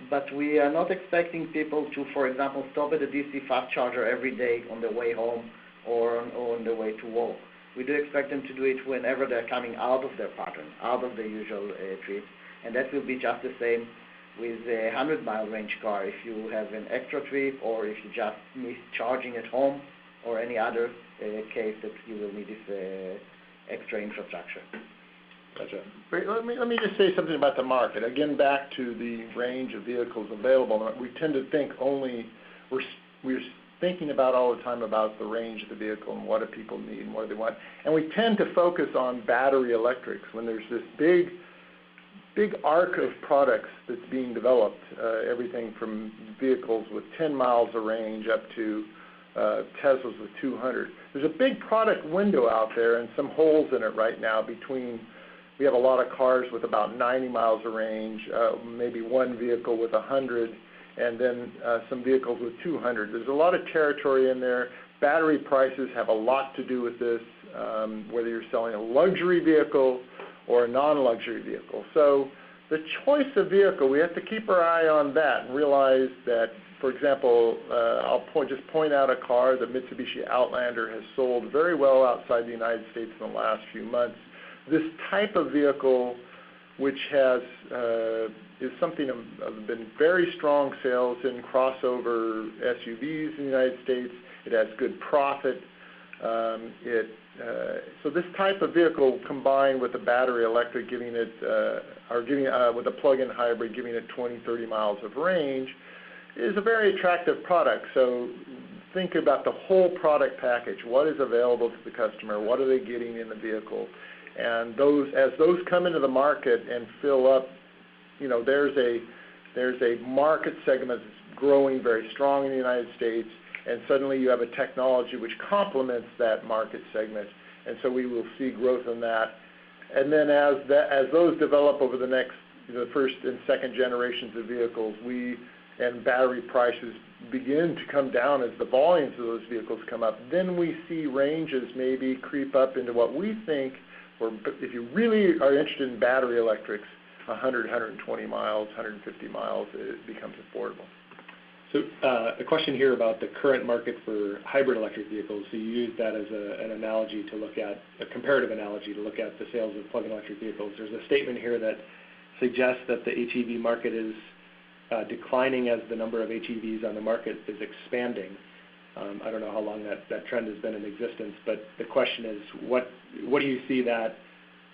but we are not expecting people to, for example, stop at a DC fast charger every day on their way home or on their way to work. We do expect them to do it whenever they're coming out of their pattern, out of the usual trips, and that will be just the same with a 100-mile range car. If you have an extra trip, or if you just miss charging at home, or any other case that you will need this extra infrastructure. Gotcha. Let me just say something about the market. Again, back to the range of vehicles available. We tend to think we're thinking about all the time about the range of the vehicle and what do people need and what do they want. And we tend to focus on battery electrics when there's this big arc of products that's being developed, everything from vehicles with 10 miles of range up to Teslas with 200. There's a big product window out there and some holes in it right now between. We have a lot of cars with about 90 miles of range, maybe one vehicle with 100, and then some vehicles with 200. There's a lot of territory in there. Battery prices have a lot to do with this, whether you're selling a luxury vehicle or a non-luxury vehicle. So the choice of vehicle, we have to keep our eye on that and realize that, for example, I'll just point out a car, the Mitsubishi Outlander has sold very well outside the United States in the last few months. This type of vehicle, which has is something of been very strong sales in crossover SUVs in the United States. It has good profit. So this type of vehicle, combined with a battery electric, with a plug-in hybrid, giving it 20, 30 miles of range, is a very attractive product. So think about the whole product package. What is available to the customer? What are they getting in the vehicle? And as those come into the market and fill up, there's a market segment that's growing very strong in the United States, and suddenly you have a technology which complements that market segment, and so we will see growth in that. And then as those develop over the first and second generations of vehicles, and battery prices begin to come down as the volumes of those vehicles come up, then we see ranges maybe creep up into what we think, or if you really are interested in battery electrics, 100, 120 miles, 150 miles, it becomes affordable. So a question here about the current market for hybrid electric vehicles. So you use that as an analogy to look at, a comparative analogy to look at the sales of plug-in electric vehicles. There's a statement here that suggests that the HEV market is declining as the number of HEVs on the market is expanding. I don't know how long that trend has been in existence, but the question is, what do you see that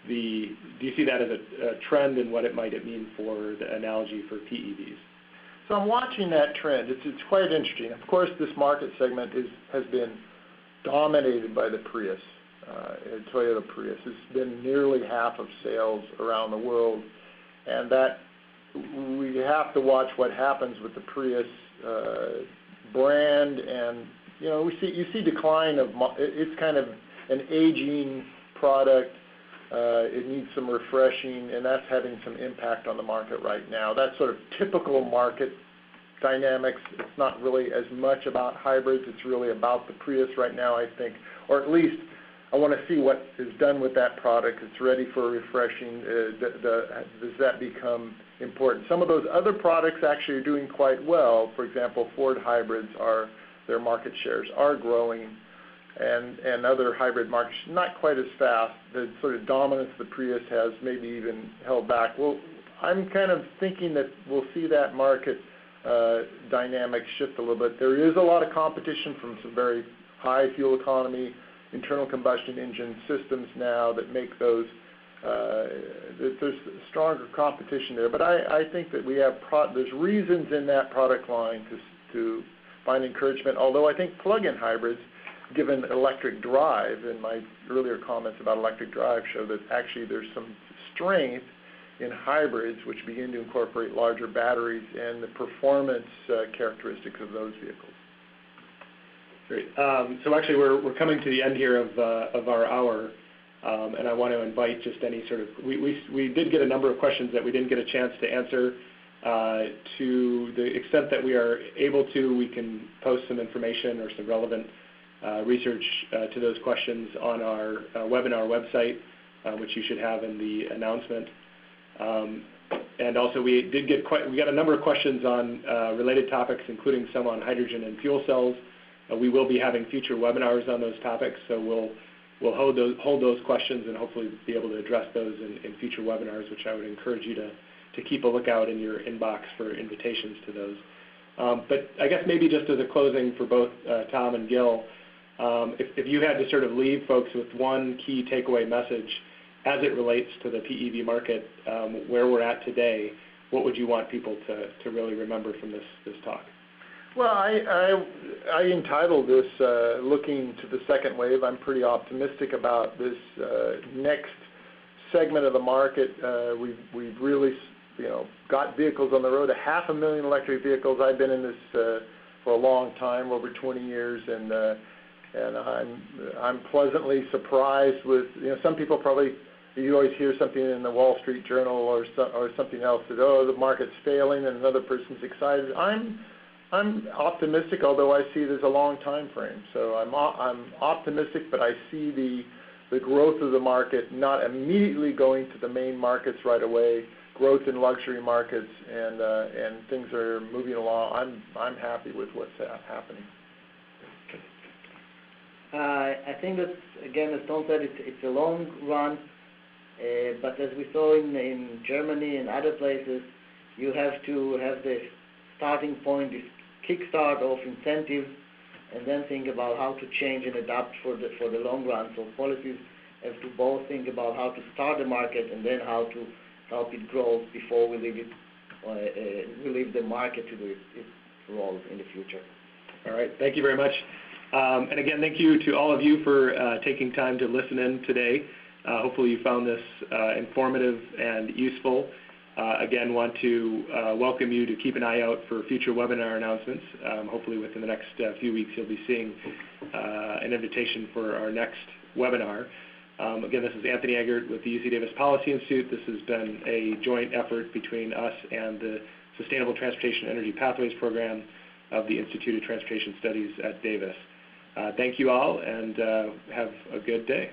do you see that as a trend, and what it might mean for the analogy for PEVs? So I'm watching that trend. It's quite interesting. Of course, this market segment has been dominated by the Prius, Toyota Prius. It's been nearly half of sales around the world, and that we have to watch what happens with the Prius brand, and you see decline of it's kind of an aging product. It needs some refreshing, and that's having some impact on the market right now. That's sort of typical market dynamics. It's not really as much about hybrids. It's really about the Prius right now, I think, or at least I want to see what is done with that product. It's ready for refreshing. Does that become important? Some of those other products actually are doing quite well. For example, Ford hybrids their market shares are growing, and other hybrid markets not quite as fast. The sort of dominance the Prius has maybe even held back. Well, I'm kind of thinking that we'll see that market dynamic shift a little bit. There is a lot of competition from some very high fuel economy internal combustion engine systems now that make those. There's stronger competition there, but I think that we have there's reasons in that product line to find encouragement. Although I think plug-in hybrids, given electric drive, and my earlier comments about electric drive show that actually there's some strength in hybrids which begin to incorporate larger batteries and the performance characteristics of those vehicles. Great. So actually we're coming to the end here of our hour, and I want to invite just any sort of, we did get a number of questions that we didn't get a chance to answer. To the extent that we are able to, we can post some information or some relevant research to those questions on our webinar website, which you should have in the announcement. And also we got a number of questions on related topics, including some on hydrogen and fuel cells. We will be having future webinars on those topics, so we'll hold those questions and hopefully be able to address those in future webinars, which I would encourage you to keep a lookout in your inbox for invitations to those. But I guess maybe just as a closing for both Tom and Gil, if you had to sort of leave folks with one key takeaway message as it relates to the PEV market, where we're at today, what would you want people to really remember from this talk? Well, I entitled this Looking to the Second Wave. I'm pretty optimistic about this next segment of the market. We've really got vehicles on the road, 500,000 electric vehicles. I've been in this for a long time, over 20 years, and I'm pleasantly surprised with, some people probably, you always hear something in the Wall Street Journal or something else that, the market's failing, and another person's excited. I'm optimistic, although I see there's a long time frame. So I'm optimistic, but I see the growth of the market not immediately going to the main markets right away. Growth in luxury markets, and things are moving along. I'm happy with what's happening. I think that, again, as Tom said, it's a long run, but as we saw in Germany and other places, you have to have the starting point, this kickstart of incentives, and then think about how to change and adapt for the long run. So policies have to both think about how to start the market and then how to help it grow before we leave the market to do its role in the future. All right, thank you very much. And again, thank you to all of you for taking time to listen in today. Hopefully you found this informative and useful. Again, want to welcome you to keep an eye out for future webinar announcements. Hopefully within the next few weeks you'll be seeing an invitation for our next webinar. Again, this is Anthony Eggert with the UC Davis Policy Institute. This has been a joint effort between us and the Sustainable Transportation Energy Pathways Program of the Institute of Transportation Studies at Davis. Thank you all, and have a good day.